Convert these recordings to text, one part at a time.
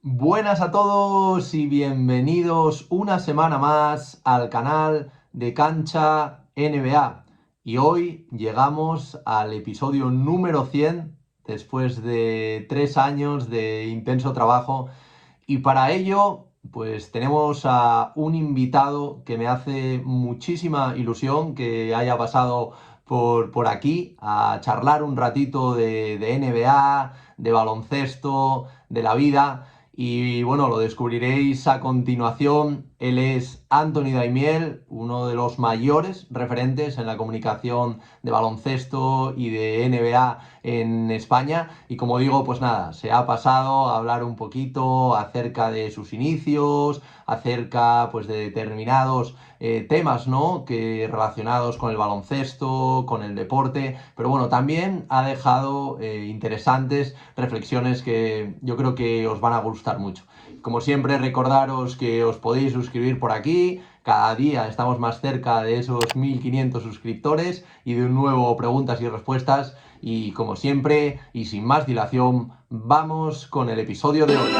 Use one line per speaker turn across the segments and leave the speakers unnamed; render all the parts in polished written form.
Buenas a todos y bienvenidos una semana más al canal de Cancha NBA. Y hoy llegamos al episodio número 100 después de 3 años de intenso trabajo. Y para ello, pues tenemos a un invitado que me hace muchísima ilusión que haya pasado por aquí a charlar un ratito de NBA, de baloncesto, de la vida. Y bueno, lo descubriréis a continuación. Él es Anthony Daimiel, uno de los mayores referentes en la comunicación de baloncesto y de NBA en España. Y como digo, pues nada, se ha pasado a hablar un poquito acerca de sus inicios, acerca pues de determinados temas, ¿no? Que relacionados con el baloncesto, con el deporte, pero bueno, también ha dejado interesantes reflexiones que yo creo que os van a gustar mucho. Como siempre, recordaros que os podéis suscribir por aquí. Cada día estamos más cerca de esos 1500 suscriptores y de un nuevo preguntas y respuestas. Y como siempre, y sin más dilación, vamos con el episodio de hoy.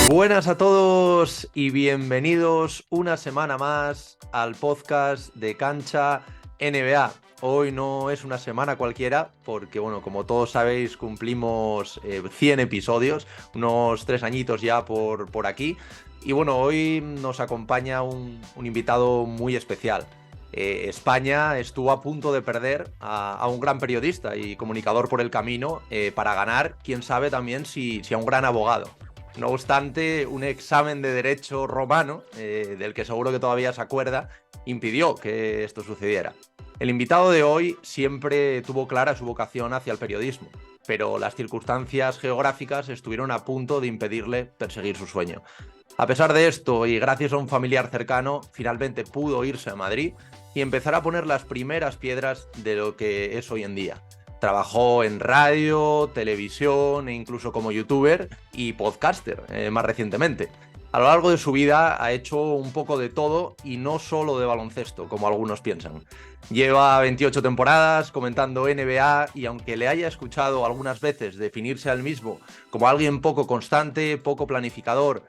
Buenas a todos y bienvenidos una semana más al podcast de Cancha NBA. Hoy no es una semana cualquiera porque, bueno, como todos sabéis, cumplimos 100 episodios, unos 3 añitos ya por aquí. Y bueno, hoy nos acompaña un invitado muy especial. España estuvo a punto de perder a un gran periodista y comunicador por el camino para ganar, quién sabe también si a un gran abogado. No obstante, un examen de derecho romano, del que seguro que todavía se acuerda, impidió que esto sucediera. El invitado de hoy siempre tuvo clara su vocación hacia el periodismo, pero las circunstancias geográficas estuvieron a punto de impedirle perseguir su sueño. A pesar de esto, y gracias a un familiar cercano, finalmente pudo irse a Madrid y empezar a poner las primeras piedras de lo que es hoy en día. Trabajó en radio, televisión e incluso como youtuber y podcaster, más recientemente. A lo largo de su vida ha hecho un poco de todo y no solo de baloncesto, como algunos piensan. Lleva 28 temporadas comentando NBA y aunque le haya escuchado algunas veces definirse al mismo como alguien poco constante, poco planificador,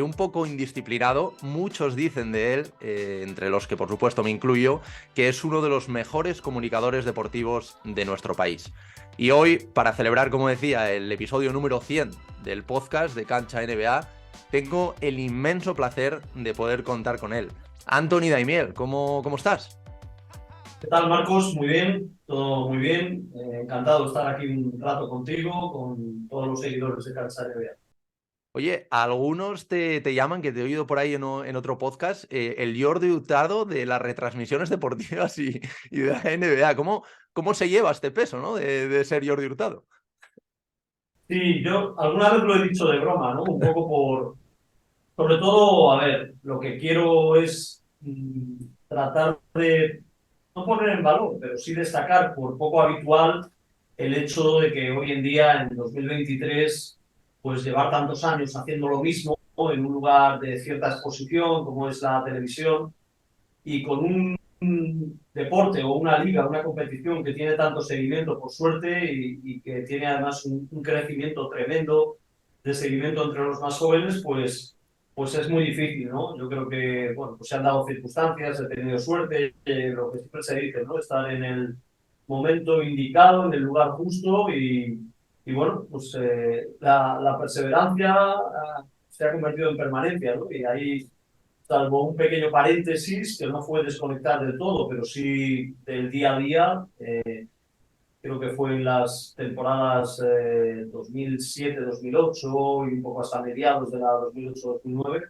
un poco indisciplinado, muchos dicen de él, entre los que por supuesto me incluyo, que es uno de los mejores comunicadores deportivos de nuestro país. Y hoy, para celebrar, como decía, el episodio número 100 del podcast de Cancha NBA, tengo el inmenso placer de poder contar con él. Anthony Daimiel, ¿cómo estás?
¿Qué tal, Marcos? Muy bien, todo muy bien. Encantado de estar aquí un rato contigo, con todos los seguidores de Calza NBA.
Oye, algunos te llaman, que te he oído por ahí en otro podcast, el Jordi Hurtado de las retransmisiones deportivas y de la NBA. ¿Cómo se lleva este peso, ¿no? De ser Jordi Hurtado.
Sí, yo alguna vez lo he dicho de broma, ¿no? Un poco sobre todo, a ver, lo que quiero es tratar de no poner en valor, pero sí destacar por poco habitual el hecho de que hoy en día, en 2023, pues llevar tantos años haciendo lo mismo, ¿no? En un lugar de cierta exposición como es la televisión, y con un deporte o una liga, una competición que tiene tanto seguimiento, por suerte, y que tiene además un crecimiento tremendo de seguimiento entre los más jóvenes, pues es muy difícil, ¿no? Yo creo que, bueno, pues se han dado circunstancias, he tenido suerte, lo que siempre se dice, ¿no? Estar en el momento indicado, en el lugar justo y bueno, pues la perseverancia se ha convertido en permanencia, ¿no? Y ahí, salvo un pequeño paréntesis que no fue desconectar del todo, pero sí del día a día. Creo que fue en las temporadas 2007-2008 y un poco hasta mediados de la 2008-2009,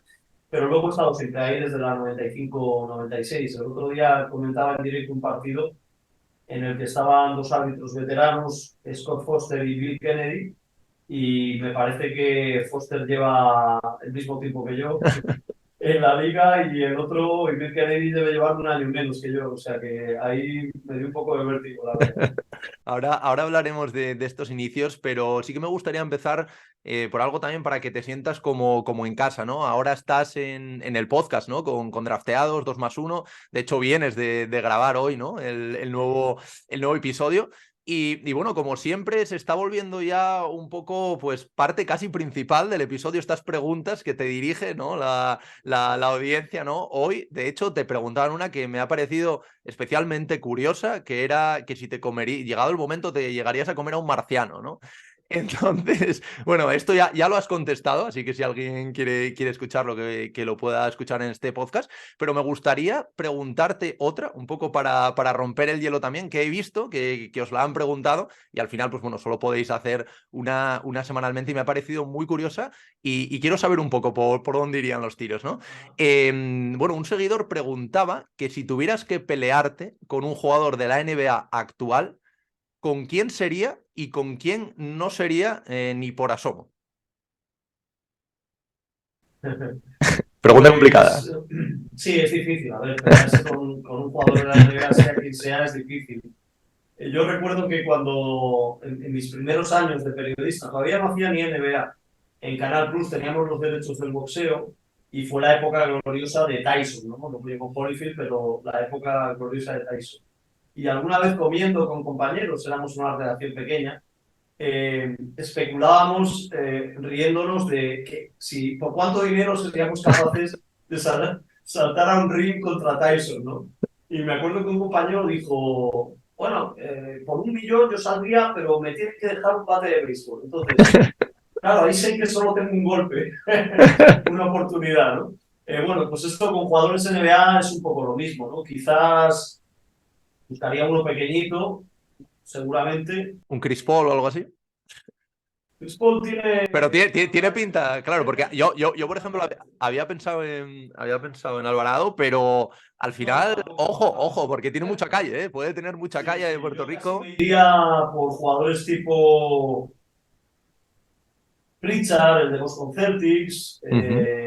pero luego he estado siempre ahí desde la 95-96. El otro día comentaba en directo un partido en el que estaban dos árbitros veteranos, Scott Foster y Bill Kennedy, y me parece que Foster lleva el mismo tiempo que yo, en la liga y el otro, Emil Kennedy, debe llevar un año menos que yo. O sea que ahí me dio un poco de vértigo, la verdad.
Ahora hablaremos de estos inicios, pero sí que me gustaría empezar por algo también para que te sientas como en casa, ¿no? Ahora estás en el podcast, ¿no? Con Drafteados, 2+1. De hecho, vienes de grabar hoy, ¿no? El nuevo episodio. Y bueno, como siempre, se está volviendo ya un poco, pues, parte casi principal del episodio, estas preguntas que te dirige, ¿no? La audiencia, ¿no? Hoy, de hecho, te preguntaban una que me ha parecido especialmente curiosa, que era que si te comería, llegado el momento, te llegarías a comer a un marciano, ¿no? Entonces, bueno, esto ya lo has contestado, así que si alguien quiere escucharlo, que lo pueda escuchar en este podcast, pero me gustaría preguntarte otra, un poco para romper el hielo también, que he visto que os la han preguntado y al final, pues bueno, solo podéis hacer una semanalmente y me ha parecido muy curiosa y quiero saber un poco por dónde irían los tiros, ¿no? Bueno, un seguidor preguntaba que si tuvieras que pelearte con un jugador de la NBA actual, ¿con quién sería y con quién no sería ni por asomo? Pregunta complicada.
Pues sí, es difícil. A ver, pelearse con un jugador de la NBA, sea quien sea, es difícil. Yo recuerdo que cuando, en mis primeros años de periodista, todavía no hacía ni NBA, en Canal Plus teníamos los derechos del boxeo y fue la época gloriosa de Tyson, ¿no? No fui con Holyfield, pero la época gloriosa de Tyson. Y alguna vez comiendo con compañeros, éramos una redacción pequeña, especulábamos riéndonos de que si por cuánto dinero seríamos capaces de saltar a un ring contra Tyson, ¿no? Y me acuerdo que un compañero dijo, bueno, por 1 millón yo saldría, pero me tienes que dejar un bate de béisbol. Entonces, claro, ahí sé que solo tengo un golpe, una oportunidad, ¿no? Bueno, pues esto con jugadores NBA es un poco lo mismo, ¿no? Quizás buscaría uno pequeñito, seguramente.
¿Un Chris Paul o algo así?
Chris Paul tiene
Pero tiene pinta, claro, porque yo por ejemplo, había pensado en Alvarado, pero al
no,
final,
tampoco,
ojo,
tampoco.
porque tiene mucha calle, ¿eh? Puede tener mucha
Sí,
calle de
sí,
Puerto
yo casi
Rico.
me iría por jugadores tipo Pritchard, el de Boston Celtics,
Ujú.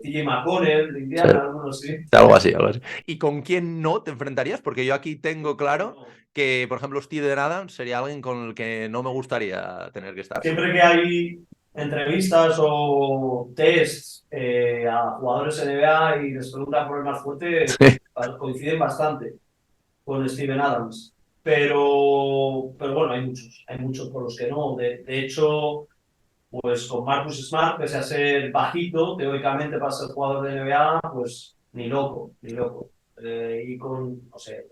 TJ McConnell de
Sí,
Indiana, algunos así.
algo así, algo así. ¿Y con quién no te enfrentarías? Porque yo aquí tengo claro
No.
que, por ejemplo, Steven Adams sería alguien con el que no me gustaría tener que estar.
Siempre que hay entrevistas o tests a jugadores NBA y les preguntan por el más fuerte, coinciden bastante con Steven Adams. Pero bueno, hay muchos por los que no. De hecho, pues con Marcus Smart, pese a ser bajito, teóricamente para ser jugador de NBA, pues ni loco, ni loco. Y con, no sé,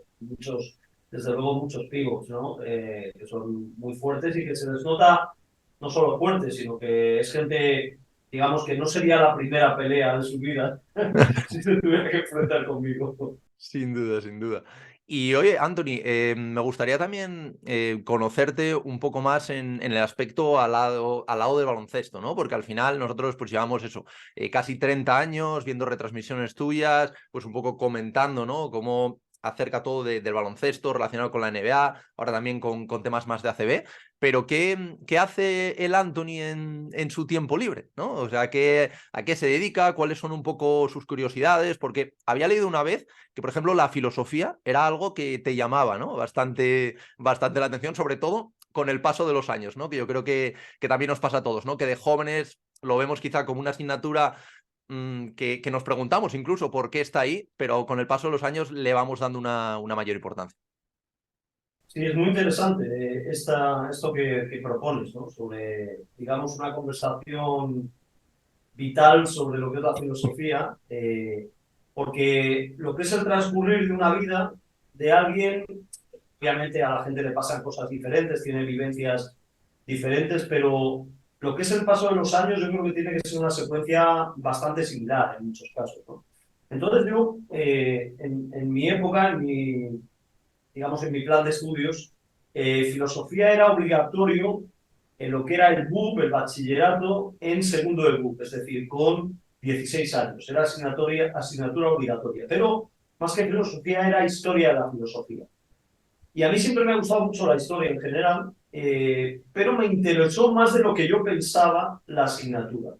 desde luego muchos pivots, ¿no? Que son muy fuertes y que se les nota no solo fuertes, sino que es gente, digamos, que no sería la primera pelea de su vida si se tuviera que enfrentar conmigo.
Sin duda, sin duda. Y oye, Anthony, me gustaría también conocerte un poco más en el aspecto al lado del baloncesto, ¿no? Porque al final nosotros pues llevamos eso, casi 30 años viendo retransmisiones tuyas, pues un poco comentando, ¿no? Cómo acerca todo del baloncesto relacionado con la NBA, ahora también con temas más de ACB, pero ¿qué hace el Anthony en su tiempo libre, ¿no? O sea, ¿a qué se dedica? ¿Cuáles son un poco sus curiosidades? Porque había leído una vez que, por ejemplo, la filosofía era algo que te llamaba, ¿no? Bastante la atención, sobre todo con el paso de los años, ¿no? Que yo creo que también nos pasa a todos, ¿no? Que de jóvenes lo vemos quizá como una asignatura que nos preguntamos incluso por qué está ahí, pero con el paso de los años le vamos dando una mayor importancia.
Sí, es muy interesante esto que propones, ¿no? Sobre, digamos, una conversación vital sobre lo que es la filosofía, porque lo que es el transcurrir de una vida de alguien, obviamente a la gente le pasan cosas diferentes, tiene vivencias diferentes, pero lo que es el paso de los años yo creo que tiene que ser una secuencia bastante similar en muchos casos, ¿no? Entonces yo, en mi época, digamos, en mi plan de estudios, filosofía era obligatorio en lo que era el BUP, el bachillerato, en segundo de BUP, es decir, con 16 años. Era asignatura obligatoria. Pero más que filosofía era historia de la filosofía. Y a mí siempre me ha gustado mucho la historia en general, pero me interesó más de lo que yo pensaba la asignatura.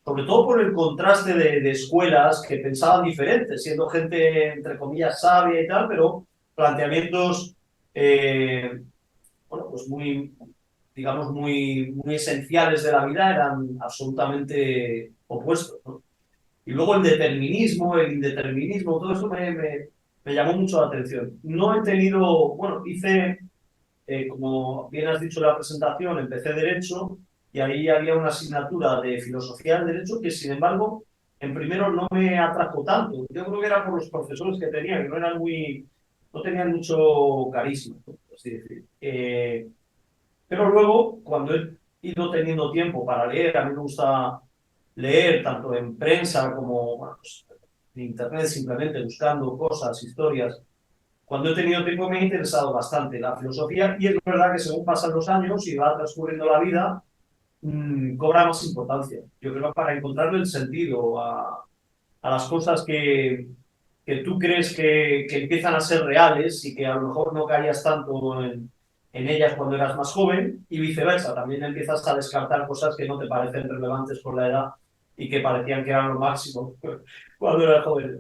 sobre todo por el contraste de escuelas que pensaban diferentes, siendo gente, entre comillas, sabia y tal, pero planteamientos, bueno, pues muy, digamos, muy esenciales de la vida eran absolutamente opuestos, ¿no? Y luego el determinismo, el indeterminismo, todo eso me llamó mucho la atención. No he tenido, bueno, hice como bien has dicho en la presentación, empecé Derecho y ahí había una asignatura de Filosofía del Derecho que, sin embargo, en primero no me atrajo tanto. Yo creo que era por los profesores que tenía, que no eran muy, no tenían mucho carisma, ¿no? Así decir. Pero luego, cuando he ido teniendo tiempo para leer, a mí me gusta leer tanto en prensa como bueno, pues, en internet, simplemente buscando cosas, historias. Cuando he tenido tiempo me ha interesado bastante la filosofía y es verdad que según pasan los años y va transcurriendo la vida, cobra más importancia. Yo creo que para encontrarle el sentido a las cosas que tú crees que empiezan a ser reales y que a lo mejor no caías tanto en ellas cuando eras más joven y viceversa. También empiezas a descartar cosas que no te parecen relevantes por la edad y que parecían que eran lo máximo cuando eras joven.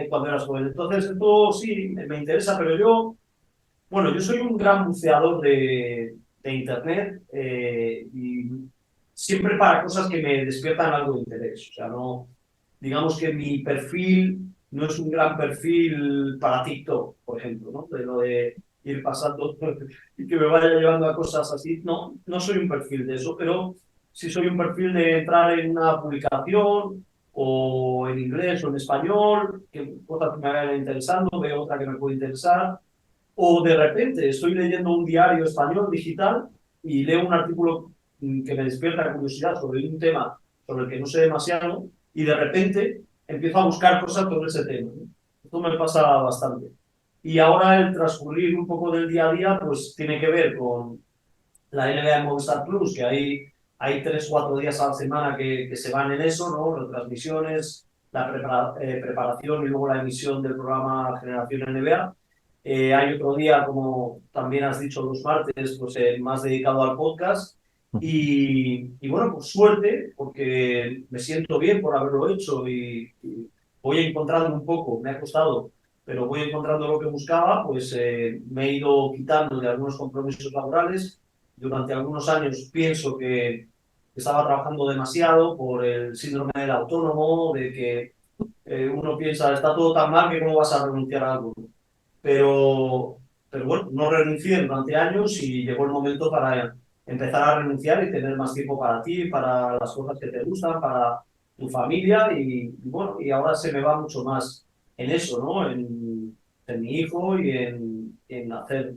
Cuando eras joven. Entonces, esto sí me interesa, pero yo, bueno, yo soy un gran buceador de Internet y siempre para cosas que me despiertan algo de interés. O sea, no, digamos que mi perfil no es un gran perfil para TikTok, por ejemplo, ¿no? De lo de ir pasando y que me vaya llevando a cosas así. No, no soy un perfil de eso, pero sí soy un perfil de entrar en una publicación o en inglés o en español, que cosas que me vayan interesando, veo otra que me puede interesar o de repente estoy leyendo un diario español digital y leo un artículo que me despierta curiosidad sobre un tema sobre el que no sé demasiado y de repente empiezo a buscar cosas sobre ese tema, ¿no? Esto me pasa bastante. Y ahora el transcurrir un poco del día a día pues tiene que ver con la NBA de Movistar Plus, que hay 3 o 4 días a la semana que se van en eso, ¿no? Retransmisiones, la preparación y luego la emisión del programa Generación NBA. Hay otro día, como también has dicho, los martes, pues más dedicado al podcast. Y bueno, por suerte, porque me siento bien por haberlo hecho y voy encontrando un poco, me ha costado, pero voy encontrando lo que buscaba, pues me he ido quitando de algunos compromisos laborales. Durante algunos años pienso que estaba trabajando demasiado por el síndrome del autónomo, de que uno piensa, está todo tan mal que cómo vas a renunciar a algo. Pero, pero bueno, no renuncié durante años y llegó el momento para empezar a renunciar y tener más tiempo para ti, para las cosas que te gustan, para tu familia y bueno, y ahora se me va mucho más en eso, ¿no? En mi hijo y en hacer,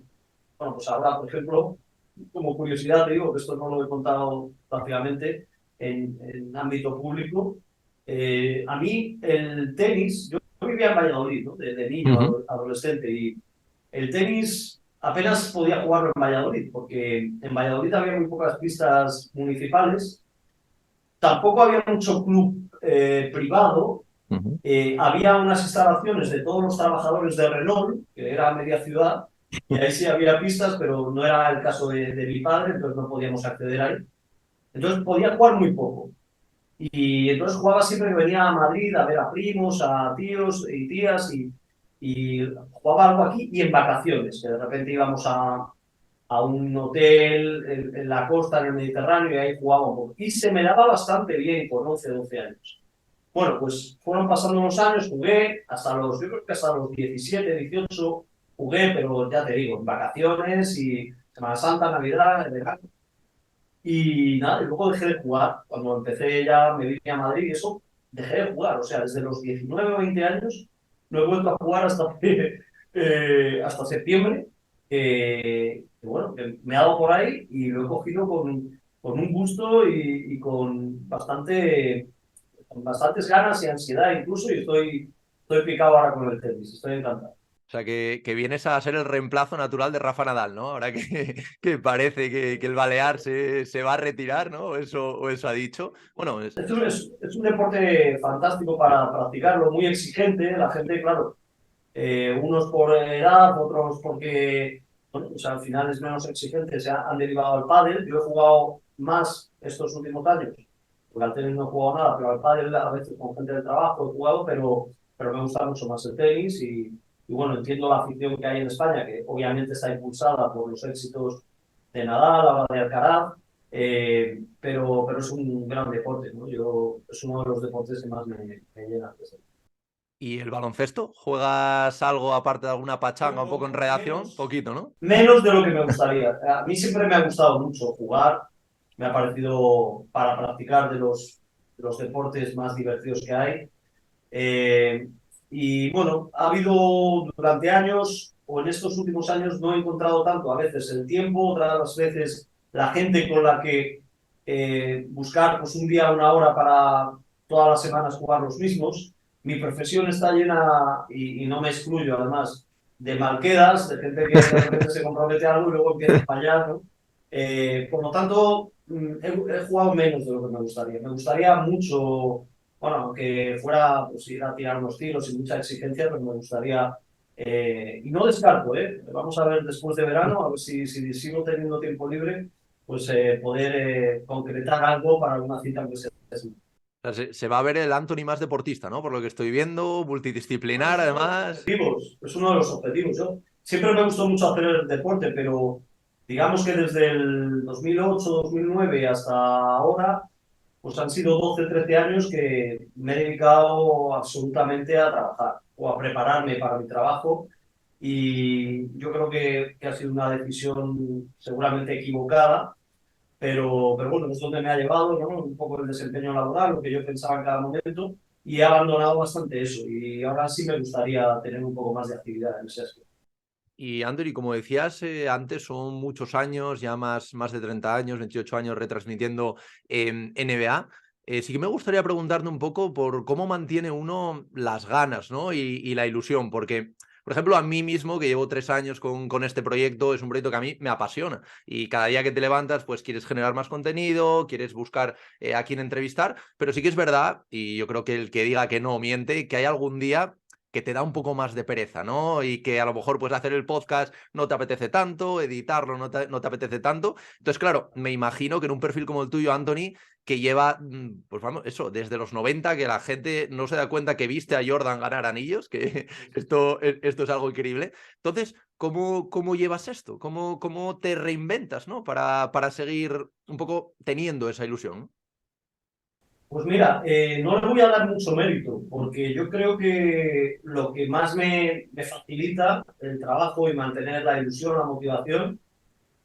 bueno, pues ahora, por ejemplo, como curiosidad te digo, que esto no lo he contado prácticamente en ámbito público, a mí el tenis, yo vivía en Valladolid, ¿no? De niño,
Ujú.
adolescente, y el tenis apenas podía jugarlo en Valladolid, porque en Valladolid había muy pocas pistas municipales, tampoco había mucho club privado,
Ujú.
había unas instalaciones de todos los trabajadores de Renault, que era media ciudad, y ahí sí había pistas, pero no era el caso de mi padre, entonces no podíamos acceder ahí. Entonces podía jugar muy poco. Y entonces jugaba siempre que venía a Madrid a ver a primos, a tíos y tías, y jugaba algo aquí y en vacaciones, que de repente íbamos a un hotel en la costa, en el Mediterráneo, y ahí jugaba un poco. Y se me daba bastante bien con 11 12 años. Bueno, pues fueron pasando los años, jugué hasta los, yo creo que hasta los 17 18 jugué, pero ya te digo, en vacaciones y Semana Santa, Navidad, en verano. Y nada, y luego dejé de jugar. Cuando empecé ya, me vine a Madrid y eso, dejé de jugar. O sea, desde los 19 o 20 años no he vuelto a jugar hasta, hasta septiembre. Que bueno, que me ha dado por ahí y lo he cogido con un gusto y con bastantes ganas y ansiedad incluso, y estoy picado ahora con el tenis, estoy encantado.
O sea, que vienes a ser el reemplazo natural de Rafa Nadal, ¿no? Ahora que, que parece que el Balear se va a retirar, ¿no? O eso ha dicho. Bueno,
Es un deporte fantástico para practicarlo, muy exigente. La gente, claro, unos por edad, otros porque, bueno, pues al final es menos exigente, han derivado al pádel. Yo he jugado más estos últimos años porque al tenis no he jugado nada, pero al pádel a veces con gente del trabajo he jugado, pero me gusta mucho más el tenis y bueno, entiendo la afición que hay en España, que obviamente está impulsada por los éxitos de Nadal, ahora de Alcaraz, pero es un gran deporte, ¿no? Es uno de los deportes que más me llenan.
¿Y el baloncesto? ¿Juegas algo aparte de alguna pachanga, un poco en redacción?
Menos,
Poquito, ¿no?
menos de lo que me gustaría. A mí siempre me ha gustado mucho jugar, me ha parecido para practicar de los deportes más divertidos que hay. Eh, y bueno, ha habido durante años, o en estos últimos años, no he encontrado tanto, a veces el tiempo, otras veces la gente con la que buscar pues un día, una hora para todas las semanas jugar los mismos. Mi profesión está llena, y no me excluyo además, de malquedas, de gente que de repente se compromete a algo y luego empieza a fallar, ¿no? Por lo tanto, he jugado menos de lo que me gustaría. Me gustaría mucho, bueno, aunque fuera pues, ir a tirar unos tiros sin mucha exigencia, pero me gustaría, y no descarto, vamos a ver después de verano, a ver si sigo teniendo tiempo libre, pues poder concretar algo para alguna cita que sea.
O sea, se va a ver el Anthony más deportista, ¿no? Por lo que estoy viendo,
Bueno,
multidisciplinar además.
es uno de los objetivos. Yo siempre me gustó mucho hacer el deporte, pero digamos que desde el 2008-2009 hasta ahora, pues han sido 12 13 años que me he dedicado absolutamente a trabajar o a prepararme para mi trabajo y yo creo que ha sido una decisión seguramente equivocada, pero bueno, es donde me ha llevado, ¿no? Un poco el desempeño laboral, lo que yo pensaba en cada momento, y he abandonado bastante eso. Y ahora sí me gustaría tener un poco más de actividad en ese aspecto.
Y Anthony, como decías antes, son muchos años, ya más de 30 años, 28 años retransmitiendo NBA. Sí que me gustaría preguntarte un poco por cómo mantiene uno las ganas, ¿no? Y la ilusión, porque, por ejemplo, a mí mismo, que llevo 3 años con este proyecto, es un proyecto que a mí me apasiona. Y cada día que te levantas, pues quieres generar más contenido, quieres buscar a quién entrevistar, pero sí que es verdad, y yo creo que el que diga que no miente, que hay algún día que te da un poco más de pereza, ¿no? Y que a lo mejor pues hacer el podcast no te apetece tanto, editarlo no te apetece tanto. Entonces, claro, me imagino que en un perfil como el tuyo, Anthony, que lleva, pues vamos, eso, desde los 90, que la gente no se da cuenta que viste a Jordan ganar anillos, que esto es algo increíble. Entonces, ¿cómo llevas esto? ¿Cómo te reinventas, ¿no? Para seguir un poco teniendo esa ilusión, ¿no?
Pues mira, no le voy a dar mucho mérito, porque yo creo que lo que más me facilita el trabajo y mantener la ilusión, la motivación,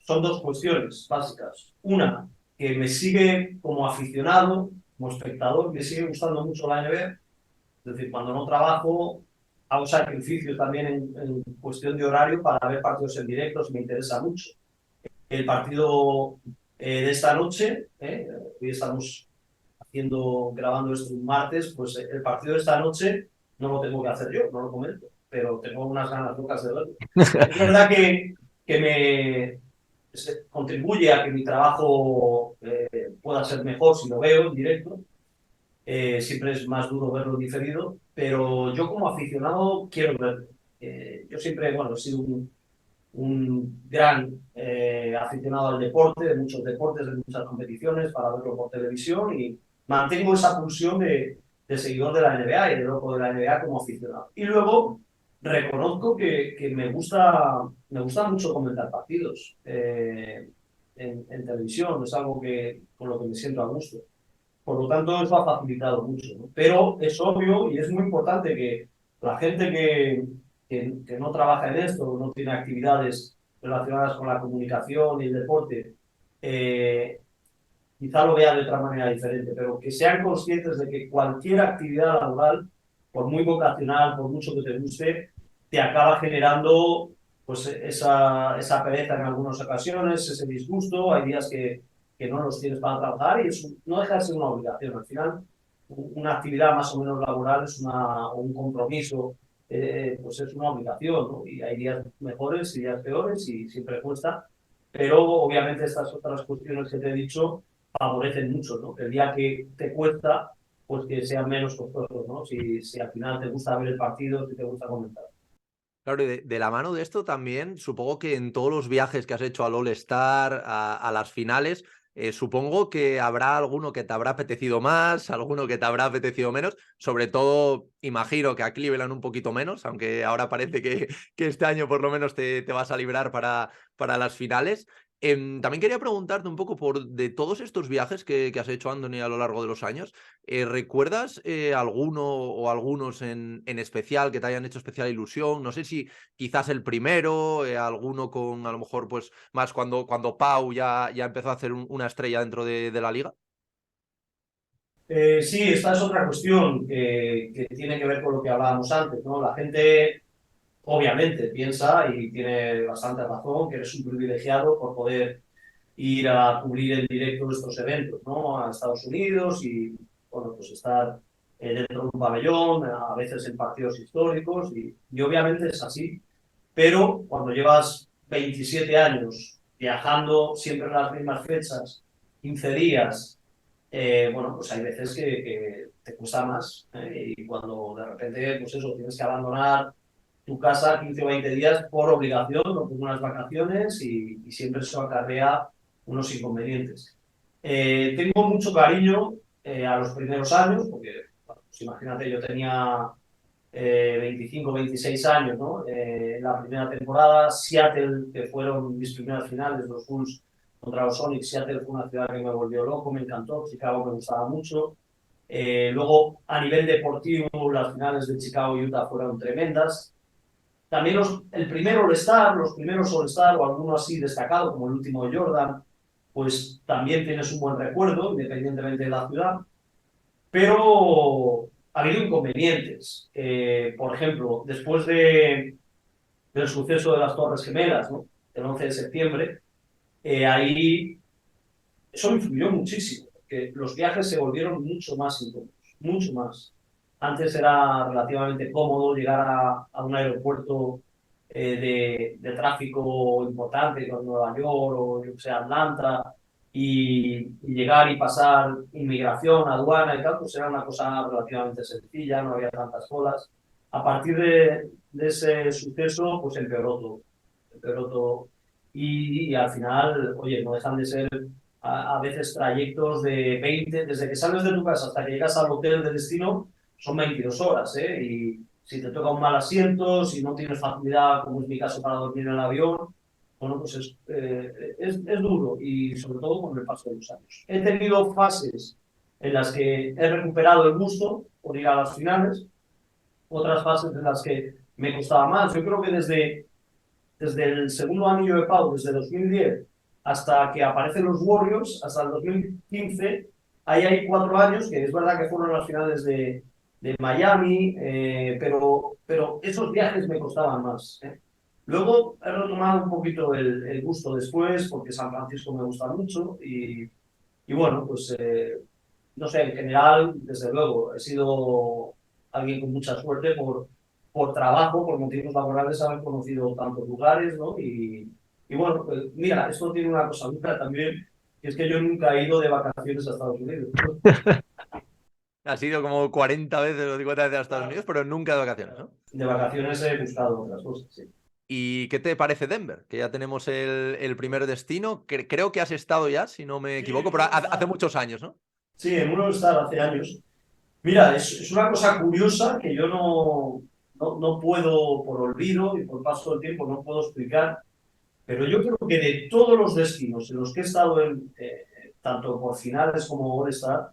son dos cuestiones básicas. Una, que me sigue como aficionado, como espectador, me sigue gustando mucho la NBA. Es decir, cuando no trabajo, hago sacrificios también en cuestión de horario para ver partidos en directo, si me interesa mucho. El partido de esta noche, hoy estamos grabando esto un martes, pues el partido de esta noche no lo tengo que hacer yo, no lo comento, pero tengo unas ganas locas de verlo. Es verdad que contribuye a que mi trabajo pueda ser mejor si lo veo en directo, siempre es más duro verlo diferido, pero yo como aficionado quiero verlo. Yo siempre, bueno, he sido un gran aficionado al deporte, de muchos deportes, de muchas competiciones, para verlo por televisión y mantengo esa pulsión de seguidor de la NBA y de loco de la NBA como aficionado. Y luego reconozco que me gusta mucho comentar partidos en televisión, es algo con lo que me siento a gusto. Por lo tanto, eso ha facilitado mucho, ¿no? Pero es obvio y es muy importante que la gente que no trabaja en esto, no tiene actividades relacionadas con la comunicación y el deporte, eh, quizá lo vea de otra manera diferente, pero que sean conscientes de que cualquier actividad laboral, por muy vocacional, por mucho que te guste, te acaba generando pues esa pereza en algunas ocasiones, ese disgusto, hay días que no los tienes para trabajar y eso no deja de ser una obligación. Al final, una actividad más o menos laboral o un compromiso, pues es una obligación, ¿no? Y hay días mejores y días peores y siempre cuesta, pero obviamente estas otras cuestiones que te he dicho favorecen mucho, ¿no? El día que te cuesta, pues que sean menos costosos, ¿no? Si al final te gusta ver el partido, si te gusta comentar.
Claro, y de la mano de esto también, supongo que en todos los viajes que has hecho al All-Star, a las finales, Supongo que habrá alguno que te habrá apetecido más, alguno que te habrá apetecido menos. Sobre todo, imagino que a Cleveland un poquito menos, aunque ahora parece que este año por lo menos te vas a librar para las finales. También quería preguntarte un poco de todos estos viajes que has hecho, Anthony, a lo largo de los años. ¿Recuerdas alguno o algunos en especial que te hayan hecho especial ilusión? No sé si quizás el primero, alguno con a lo mejor pues más cuando Pau ya empezó a hacer una estrella dentro de la liga.
Sí, esta es otra cuestión que tiene que ver con lo que hablábamos antes, ¿no? La gente obviamente piensa, y tiene bastante razón, que eres un privilegiado por poder ir a cubrir en directo estos eventos, ¿no? A Estados Unidos y, bueno, pues estar dentro de un pabellón, a veces en partidos históricos, y obviamente es así. Pero cuando llevas 27 años viajando siempre en las mismas fechas, 15 días, bueno, pues hay veces que te cuesta más, y cuando de repente, pues eso, tienes que abandonar tu casa 15 o 20 días por obligación o por unas vacaciones, y siempre eso acarrea unos inconvenientes. Tengo mucho cariño a los primeros años, porque, bueno, pues imagínate, yo tenía 25, 26 años, ¿no? La primera temporada, Seattle, que fueron mis primeras finales, los Bulls contra los Sonics. Seattle fue una ciudad que me volvió loco, me encantó. Chicago me gustaba mucho. Luego, a nivel deportivo, las finales de Chicago y Utah fueron tremendas. También el primer All-Star, los primeros All-Star o alguno así destacado, como el último de Jordan, pues también tienes un buen recuerdo, independientemente de la ciudad. Pero ha habido inconvenientes. Por ejemplo, después del suceso de las Torres Gemelas, ¿no? El 11 de septiembre, ahí eso influyó muchísimo, porque los viajes se volvieron mucho más incómodos, mucho más. Antes era relativamente cómodo llegar a un aeropuerto de tráfico importante, como Nueva York o yo que sé, Atlanta, y llegar y pasar inmigración, aduana y tal, pues era una cosa relativamente sencilla, no había tantas colas. A partir de ese suceso, pues empeoró todo. Y al final, oye, no dejan de ser a veces trayectos de 20, desde que sales de tu casa hasta que llegas al hotel de destino, son 22 horas, ¿eh? Y si te toca un mal asiento, si no tienes facilidad, como es mi caso, para dormir en el avión, bueno, pues es duro, y sobre todo con el paso de los años. He tenido fases en las que he recuperado el gusto por ir a las finales, otras fases en las que me costaba más. Yo creo que desde el segundo anillo de Pau, desde 2010, hasta que aparecen los Warriors, hasta el 2015, ahí hay 4 años, que es verdad que fueron las finales de Miami, pero esos viajes me costaban más, ¿eh? Luego he retomado un poquito el gusto después, porque San Francisco me gusta mucho, y bueno, pues no sé, en general, desde luego, he sido alguien con mucha suerte por trabajo, por motivos laborales, haber conocido tantos lugares, ¿no? Y bueno, pues mira, esto tiene una cosa buena también, que es que yo nunca he ido de vacaciones a Estados Unidos.
Ha sido como 40 veces o 50 veces a Estados Unidos, pero nunca de vacaciones, ¿no?
De vacaciones he buscado otras cosas, sí.
¿Y qué te parece Denver? Que ya tenemos el primer destino. Creo que has estado ya, si no me
Sí,
equivoco, pero hace muchos años, ¿no?
sí, en uno estar hace años. Mira, es una cosa curiosa que yo no puedo, por olvido y por paso del tiempo, no puedo explicar. Pero yo creo que de todos los destinos en los que he estado, tanto por finales como All-Star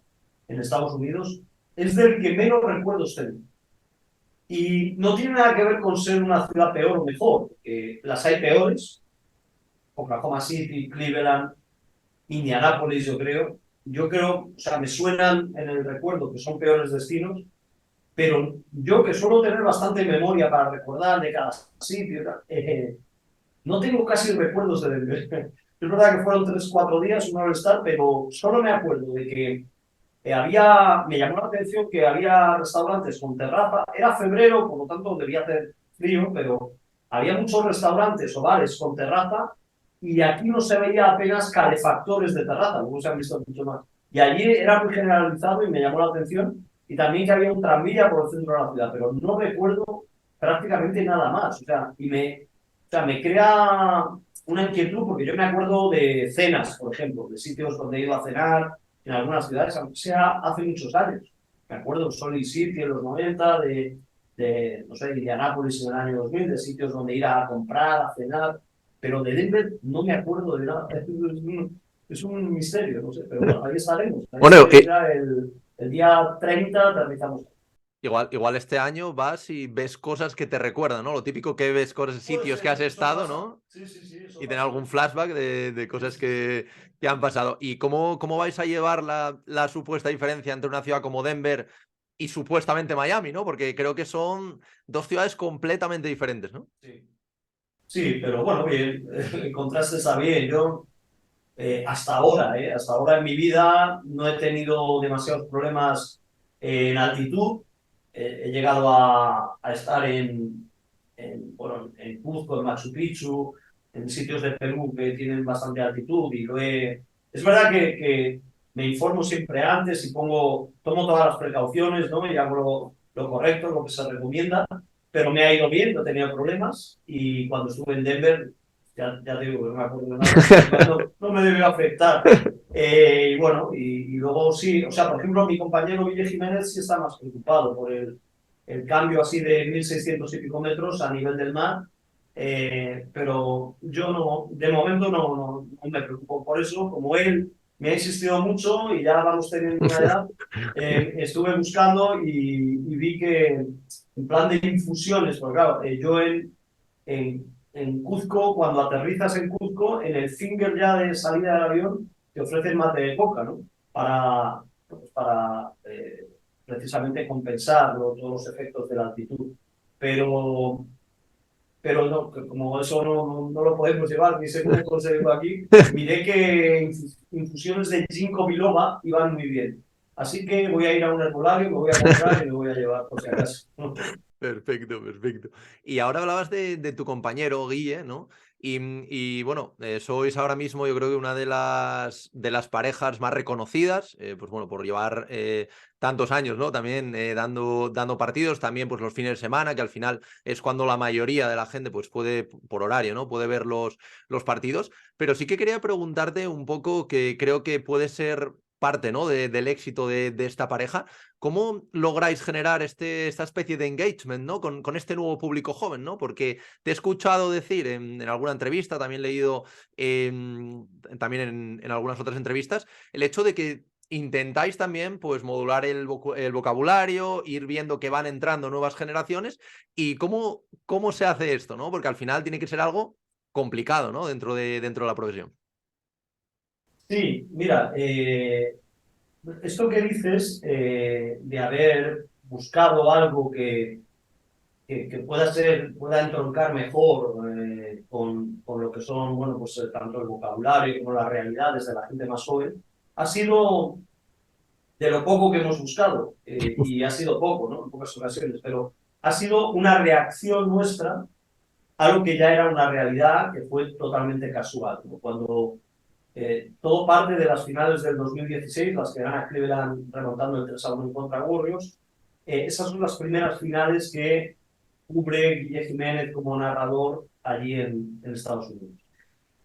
en Estados Unidos, es del que menos recuerdos tengo. Y no tiene nada que ver con ser una ciudad peor o mejor, porque las hay peores, Oklahoma City, Cleveland, Indianápolis, yo creo. Yo creo, o sea, me suenan en el recuerdo que son peores destinos, pero yo que suelo tener bastante memoria para recordar de cada sitio, no tengo casi recuerdos de Denver. Es verdad que fueron 3, 4 días, un All-Star, pero solo me acuerdo de que me llamó la atención que había restaurantes con terraza. Era febrero, por lo tanto debía hacer frío, pero había muchos restaurantes o bares con terraza, y aquí no se veía apenas calefactores de terraza, luego se han visto mucho más. Y allí era muy generalizado y me llamó la atención, y también que había un tranvía por el centro de la ciudad, pero no recuerdo prácticamente nada más. O sea, me crea una inquietud, porque yo me acuerdo de cenas, por ejemplo, de sitios donde he ido a cenar en algunas ciudades, aunque sea hace muchos años. Me acuerdo de Solid City en los 90, no sé, de Indianápolis en el año 2000, de sitios donde ir a comprar, a cenar, pero de Denver no me acuerdo de nada. Es un misterio, no sé, pero bueno, ahí
Bueno,
estaremos ya el día 30, aterrizamos.
igual este año vas y ves cosas que te recuerdan, ¿no? Lo típico que ves cosas,
Puede
sitios que has
ser, eso
estado,
pasa.
¿no?
Sí, sí, sí, eso
Y tener
pasa.
algún flashback de
Sí,
cosas
sí, sí.
que han pasado. ¿Y cómo vais a llevar la supuesta diferencia entre una ciudad como Denver y supuestamente Miami, ¿no? Porque creo que son dos ciudades completamente diferentes, ¿no?
Sí, sí, pero bueno, bien, el contraste está bien. Yo, hasta ahora en mi vida no he tenido demasiados problemas en altitud. He llegado a estar bueno, en Cuzco, en Machu Picchu, en sitios de Perú que tienen bastante altitud Es verdad que me informo siempre antes y tomo todas las precauciones, ¿no? Y hago lo correcto, lo que se recomienda, pero me ha ido bien, no he tenido problemas y cuando estuve en Denver, ya te digo que no me acuerdo de nada, con lo cual no me debió afectar. Y bueno, y luego sí, o sea, por ejemplo, mi compañero Ville Jiménez sí está más preocupado por el cambio así de 1.600 y pico metros a nivel del mar, pero yo no, de momento no me preocupo por eso, como él me ha insistido mucho y ya vamos teniendo una edad, estuve buscando y vi que en plan de infusiones, porque claro, yo en Cuzco, cuando aterrizas en Cuzco, en el finger ya de salida del avión, te ofrecen mate de coca, ¿no? Para precisamente compensar todos los efectos de la altitud. Pero, pero no, como eso no lo podemos llevar, ni sé cómo conseguirlo aquí, miré que infusiones de ginkgo biloba iban muy bien. Así que voy a ir a un herbolario, me voy a comprar y me voy a llevar, por si acaso.
Perfecto, perfecto. Y ahora hablabas de tu compañero Guille, ¿no? Y bueno, sois ahora mismo yo creo que una de las parejas más reconocidas, pues bueno, por llevar tantos años, ¿no? También dando partidos, también pues los fines de semana, que al final es cuando la mayoría de la gente pues puede, por horario, ¿no? Puede ver los partidos. Pero sí que quería preguntarte un poco, que creo que puede ser parte, ¿no? Del éxito de esta pareja. ¿Cómo lográis generar esta especie de engagement, ¿no? Con este nuevo público joven, ¿no? Porque te he escuchado decir en alguna entrevista, también he leído también en algunas otras entrevistas, el hecho de que intentáis también pues modular el vocabulario, ir viendo que van entrando nuevas generaciones y cómo se hace esto, ¿no? Porque al final tiene que ser algo complicado, ¿no? Dentro de la profesión.
Sí, mira, esto que dices de haber buscado algo que pueda entroncar mejor con lo que son, bueno, pues tanto el vocabulario como las realidades de la gente más joven, ha sido de lo poco que hemos buscado, y ha sido poco, ¿no? En pocas ocasiones, pero ha sido una reacción nuestra a lo que ya era una realidad que fue totalmente casual, ¿no? Cuando todo parte de las finales del 2016, las que gana Cleveland remontando el 3-1 contra Warriors. Esas son las primeras finales que cubre Guille Jiménez como narrador allí en Estados Unidos.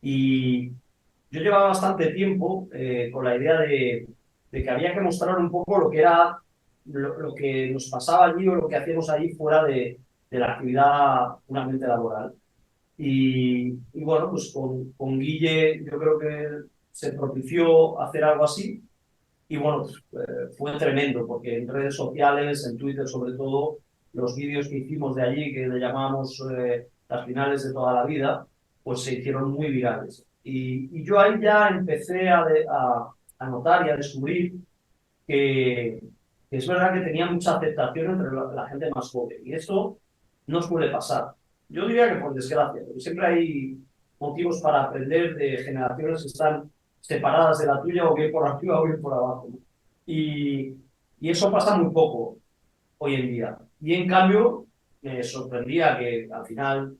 Y yo llevaba bastante tiempo con la idea de que había que mostrar un poco lo que era lo que nos pasaba allí o lo que hacíamos allí fuera de la actividad puramente laboral. Y bueno, pues con Guille yo creo que se propició hacer algo así y bueno, pues, fue tremendo porque en redes sociales, en Twitter sobre todo, los vídeos que hicimos de allí, que le llamamos las finales de toda la vida, pues se hicieron muy virales. Y yo ahí ya empecé a notar y a descubrir que, que es verdad que tenía mucha aceptación entre la gente más joven. Y esto no suele pasar. Yo diría que por desgracia, porque siempre hay motivos para aprender de generaciones que están separadas de la tuya, o bien por arriba o bien por abajo, ¿no? Y, y eso pasa muy poco hoy en día. Y en cambio, me sorprendía que al final,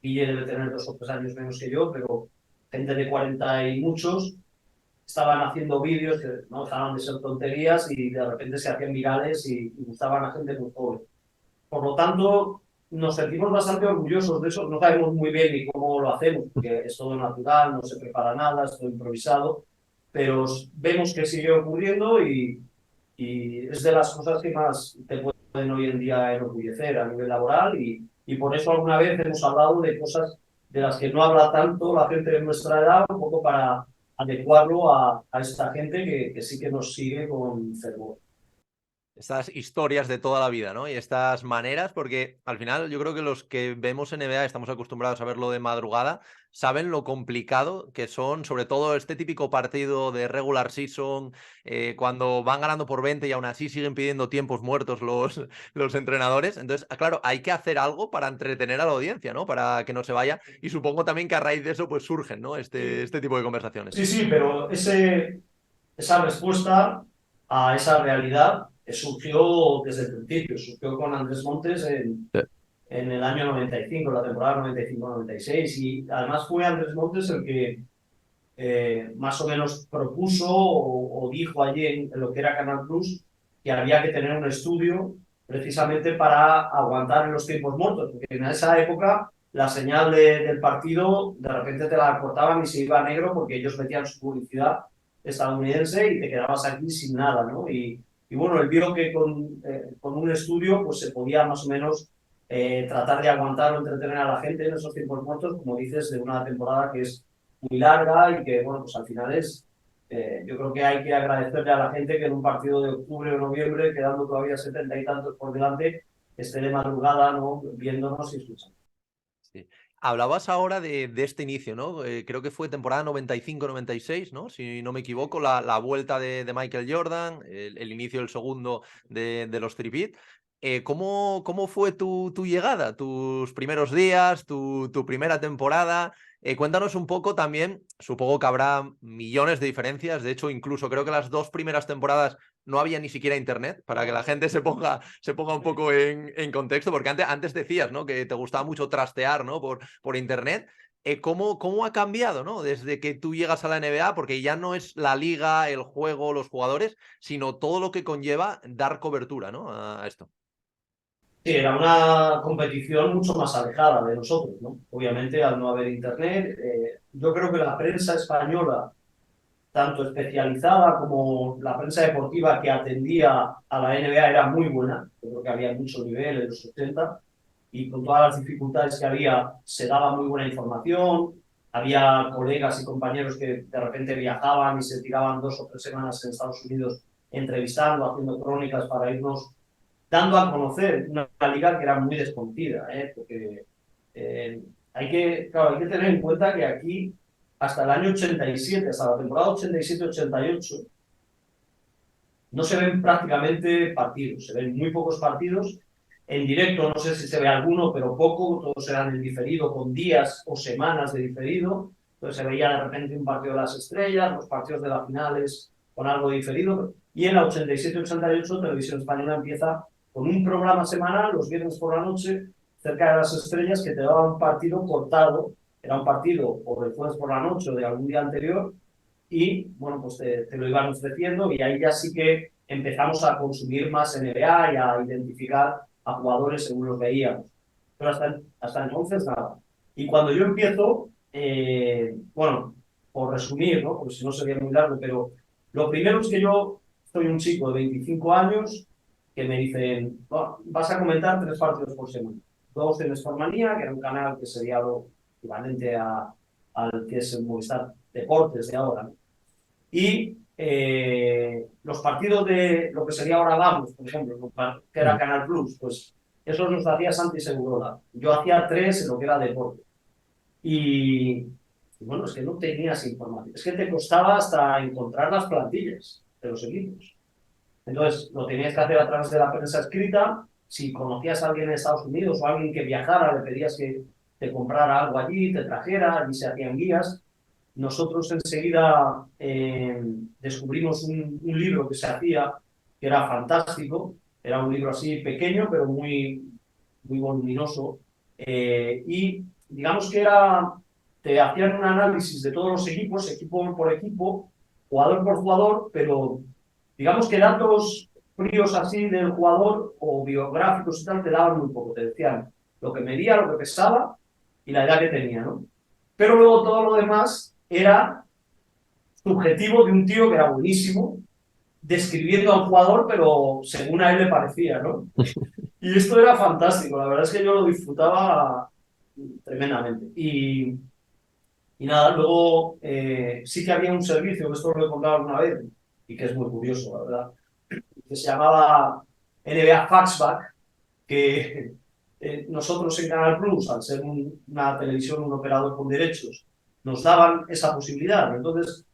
Guille debe tener 2 o 3 años menos que yo, pero gente de 40 y muchos estaban haciendo vídeos que no dejaban de ser tonterías y de repente se hacían virales y gustaban a gente muy joven. Por lo tanto, nos sentimos bastante orgullosos de eso. No sabemos muy bien ni cómo lo hacemos, porque es todo natural, no se prepara nada, es todo improvisado, pero vemos que sigue ocurriendo y es de las cosas que más te pueden hoy en día enorgullecer a nivel laboral y por eso alguna vez hemos hablado de cosas de las que no habla tanto la gente de nuestra edad, un poco para adecuarlo a esta gente que sí que nos sigue con fervor.
Estas historias de toda la vida, ¿no? Y estas maneras, porque al final yo creo que los que vemos NBA, estamos acostumbrados a verlo de madrugada, saben lo complicado que son, sobre todo este típico partido de regular season, cuando van ganando por 20 y aún así siguen pidiendo tiempos muertos los entrenadores. Entonces, claro, hay que hacer algo para entretener a la audiencia, ¿no? Para que no se vaya. Y supongo también que a raíz de eso, pues surgen, ¿no? Este tipo de conversaciones.
Sí, sí, pero esa respuesta a esa realidad surgió desde el principio, surgió con Andrés Montes
Sí.
en el año 95, la temporada 95-96, y además fue Andrés Montes el que más o menos propuso o dijo allí en lo que era Canal Plus que había que tener un estudio precisamente para aguantar en los tiempos muertos, porque en esa época la señal del partido de repente te la cortaban y se iba a negro porque ellos metían su publicidad estadounidense y te quedabas aquí sin nada, ¿no? Y bueno, él vio que con un estudio pues se podía más o menos tratar de aguantar o entretener a la gente en esos tiempos muertos, como dices, de una temporada que es muy larga y que, bueno, pues al final yo creo que hay que agradecerle a la gente que en un partido de octubre o noviembre, quedando todavía 70 y tantos por delante, esté de madrugada, ¿no? Viéndonos y escuchando.
Sí. Hablabas ahora de este inicio, ¿no? Creo que fue temporada 95-96, ¿no? Si no me equivoco, la vuelta de Michael Jordan, el inicio del segundo de los Three-Peat. ¿Cómo fue tu llegada, tus primeros días, tu primera temporada? Cuéntanos un poco también, supongo que habrá millones de diferencias, de hecho incluso creo que las dos primeras temporadas no había ni siquiera internet, para que la gente se ponga un poco en contexto, porque antes decías, ¿no? Que te gustaba mucho trastear, ¿no? Por internet. ¿Cómo ha cambiado, ¿no? Desde que tú llegas a la NBA, porque ya no es la liga, el juego, los jugadores, sino todo lo que conlleva dar cobertura, ¿no? A esto.
Sí, era una competición mucho más alejada de nosotros, ¿no? Obviamente, al no haber internet, yo creo que la prensa española tanto especializada como la prensa deportiva que atendía a la NBA era muy buena. Yo creo que había mucho nivel en los 80 y con todas las dificultades que había se daba muy buena información. Había colegas y compañeros que de repente viajaban y se tiraban 2 o 3 semanas en Estados Unidos entrevistando, haciendo crónicas para irnos dando a conocer una liga que era muy desconocida, porque eh, claro, hay que tener en cuenta que aquí, hasta el año 87, hasta la temporada 87-88, no se ven prácticamente partidos, se ven muy pocos partidos. En directo no sé si se ve alguno, pero poco, todos eran en diferido, con días o semanas de diferido. Entonces se veía de repente un partido de las estrellas, los partidos de las finales con algo de diferido. Y en la 87-88 Televisión Española empieza con un programa semanal, los viernes por la noche, cerca de las estrellas, que te daba un partido cortado. Era un partido o del jueves por la noche o de algún día anterior, y bueno, pues te lo iban ofreciendo y ahí ya sí que empezamos a consumir más NBA y a identificar a jugadores según los veíamos. Pero hasta entonces nada. Y cuando yo empiezo, bueno, por resumir, ¿no? Porque si no sería muy largo, pero lo primero es que yo soy un chico de 25 años que me dicen, "Oh, vas a comentar 3 partidos por semana. 2 en Sportmanía, que era un canal que sería lo equivalente al que es el Movistar Deportes de ahora, ¿no? Y los partidos de lo que sería ahora Vamos, por ejemplo, que era
Mm.
Canal Plus, pues esos los hacía Santi Segurola. Yo hacía 3 en lo que era deporte. Y bueno, es que no tenías información. Es que te costaba hasta encontrar las plantillas de los equipos. Entonces, lo tenías que hacer a través de la prensa escrita. Si conocías a alguien en Estados Unidos o a alguien que viajara, le pedías que te comprara algo allí, te trajera, allí se hacían guías. Nosotros enseguida descubrimos un libro que se hacía, que era fantástico, era un libro así pequeño, pero muy voluminoso, y digamos que te hacían un análisis de todos los equipos, equipo por equipo, jugador por jugador, pero digamos que datos fríos así del jugador o biográficos y tal te daban muy poco, te decían lo que medía, lo que pesaba y la edad que tenía, ¿no? Pero luego todo lo demás era subjetivo de un tío que era buenísimo, describiendo a un jugador, pero según a él le parecía, ¿no? Y esto era fantástico, la verdad es que yo lo disfrutaba tremendamente. Y nada, luego sí que había un servicio, que esto lo he contado alguna vez, y que es muy curioso, la verdad, que se llamaba NBA Faxback, que nosotros en Canal Plus, al ser una televisión, un operador con derechos, nos daban esa posibilidad. Entonces,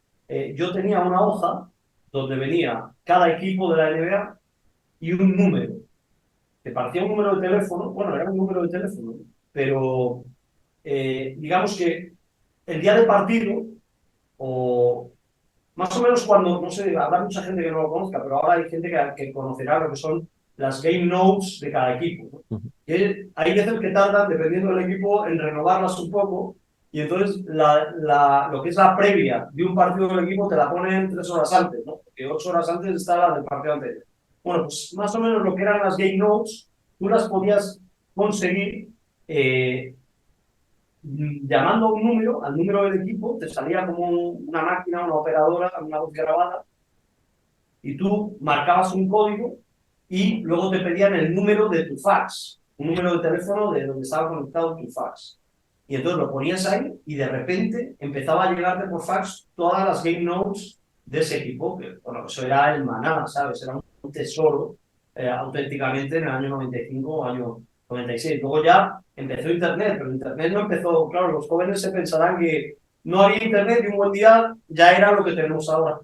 yo tenía una hoja donde venía cada equipo de la NBA y un número, que parecía un número de teléfono, bueno, era un número de teléfono, pero digamos que el día del partido, o más o menos cuando, no sé, habrá mucha gente que no lo conozca, pero ahora hay gente que conocerá lo que son las game notes de cada equipo, ¿no? Y hay veces que tardan, dependiendo del equipo, en renovarlas un poco, y entonces lo que es la previa de un partido del equipo te la ponen 3 horas antes, ¿no? Porque 8 horas antes está la del partido anterior. Bueno, pues más o menos lo que eran las game notes, tú las podías conseguir llamando a un número, al número del equipo, te salía como una máquina, una operadora, una voz grabada, y tú marcabas un código y luego te pedían el número de tu fax, un número de teléfono de donde estaba conectado tu fax. Y entonces lo ponías ahí y de repente empezaba a llegarte por fax todas las game notes de ese equipo, que bueno, eso era el maná, ¿sabes? Era un tesoro auténticamente en el año 95 o año 96. Luego ya empezó Internet, pero Internet no empezó, claro, los jóvenes se pensarán que no había Internet y un buen día ya era lo que tenemos ahora.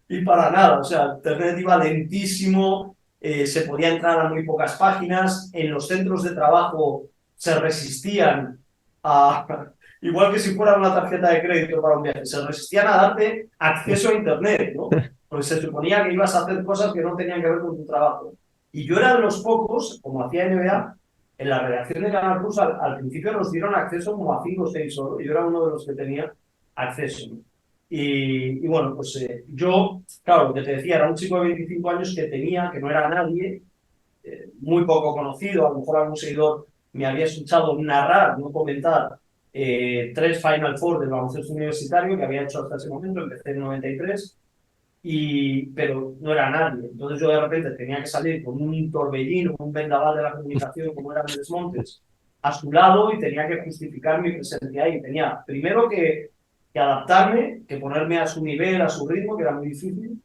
Y para nada, o sea, Internet iba lentísimo, se podía entrar a muy pocas páginas, en los centros de trabajo se resistían a, igual que si fuera una tarjeta de crédito para un viaje, se resistían a darte acceso a Internet, ¿no? Porque se suponía que ibas a hacer cosas que no tenían que ver con tu trabajo. Y yo era de los pocos, como hacía NBA, en la redacción de Canal Plus, al principio nos dieron acceso como a 5 o 6 solo, y yo era uno de los que tenía acceso, ¿no? Y bueno, pues yo, claro, lo que te decía, era un chico de 25 años que tenía, que no era nadie, muy poco conocido, a lo mejor algún seguidor me había escuchado narrar, no comentar, 3 Final Four del baloncesto universitario que había hecho hasta ese momento, empecé en 93, pero no era nadie. Entonces yo de repente tenía que salir con un torbellino, un vendaval de la comunicación como era Mendes Montes, a su lado y tenía que justificar mi presencia ahí. Tenía primero que adaptarme, que ponerme a su nivel, a su ritmo, que era muy difícil,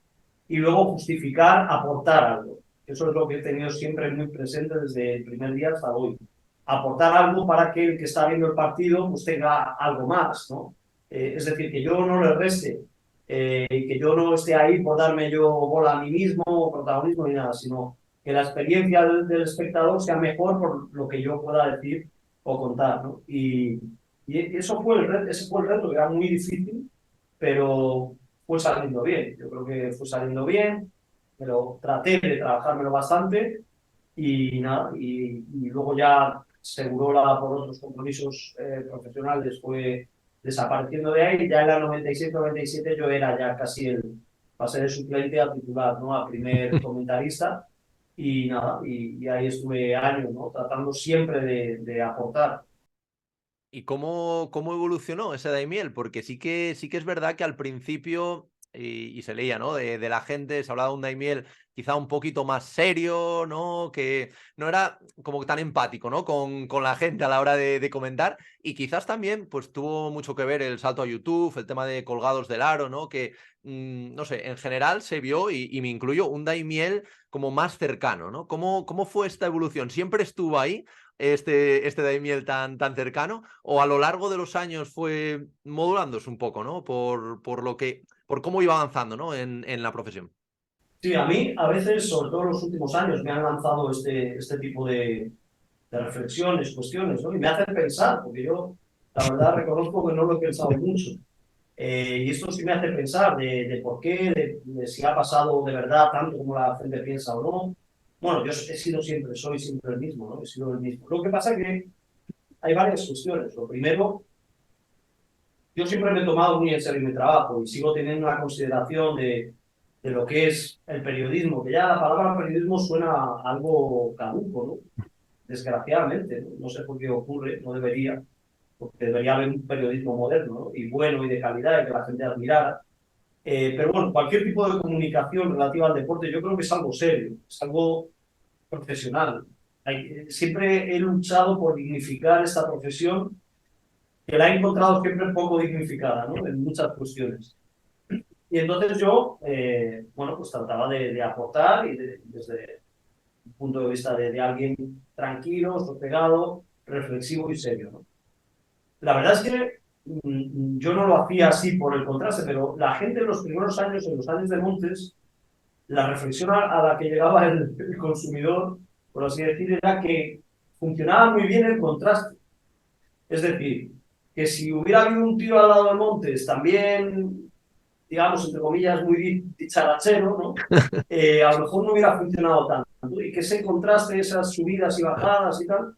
y luego justificar, aportar algo. Eso es lo que he tenido siempre muy presente desde el primer día hasta hoy. Aportar algo para que el que está viendo el partido pues tenga algo más, ¿no? Es decir, que yo no le reste, que yo no esté ahí por darme yo bola a mí mismo, o protagonismo ni nada, sino que la experiencia del espectador sea mejor por lo que yo pueda decir o contar, ¿no? Y eso fue ese fue el reto, que era muy difícil, pero fue saliendo bien. Yo creo que fue saliendo bien, pero traté de trabajármelo bastante y nada, y luego ya Segurola por otros compromisos profesionales fue desapareciendo de ahí. Ya en la 97 yo era ya casi pasé de suplente a titular, ¿no? A primer comentarista y nada, y ahí estuve años, ¿no? Tratando siempre de aportar.
¿Y cómo evolucionó ese Daimiel? Porque sí que es verdad que al principio, y se leía, ¿no? De la gente, se hablaba de un Daimiel quizá un poquito más serio, ¿no? Que no era como tan empático, ¿no? Con la gente a la hora de comentar. Y quizás también, pues tuvo mucho que ver el salto a YouTube, el tema de colgados del aro, ¿no? Que, no sé, en general se vio, y me incluyo, un Daimiel como más cercano, ¿no? ¿Cómo fue esta evolución? ¿Siempre estuvo ahí este Daimiel tan cercano, o a lo largo de los años fue modulándose un poco, ¿no? Por cómo iba avanzando, ¿no? En la profesión.
Sí, a mí a veces, sobre todo en los últimos años, me han lanzado este tipo de reflexiones, cuestiones, ¿no? Y me hacen pensar, porque yo, la verdad, reconozco que no lo he pensado mucho. Y esto sí me hace pensar de por qué, de si ha pasado de verdad tanto como la gente piensa o no. Bueno, yo he sido siempre, soy siempre el mismo, ¿no? He sido el mismo. Lo que pasa es que hay varias cuestiones. Lo primero, yo siempre me he tomado muy en serio mi trabajo y sigo teniendo una consideración de lo que es el periodismo, que ya la palabra periodismo suena a algo caduco, ¿no? desgraciadamente, no sé por qué ocurre, no debería, porque debería haber un periodismo moderno, ¿no? Y bueno y de calidad y que la gente admirara. Pero bueno, cualquier tipo de comunicación relativa al deporte yo creo que es algo serio, es algo profesional. Siempre he luchado por dignificar esta profesión que la he encontrado siempre poco dignificada, ¿no? En muchas cuestiones. Y entonces yo, bueno, pues trataba de aportar y desde un punto de vista de alguien tranquilo, sosegado, reflexivo y serio, ¿no? La verdad es que yo no lo hacía así por el contraste, pero la gente en los primeros años, en los años de Montes, la reflexión a la que llegaba el consumidor, por así decir, era que funcionaba muy bien el contraste. Es decir, que si hubiera habido un tío al lado de Montes, también, digamos, entre comillas, muy dicharachero, ¿no? A lo mejor no hubiera funcionado tanto. Y que ese contraste, esas subidas y bajadas y tal,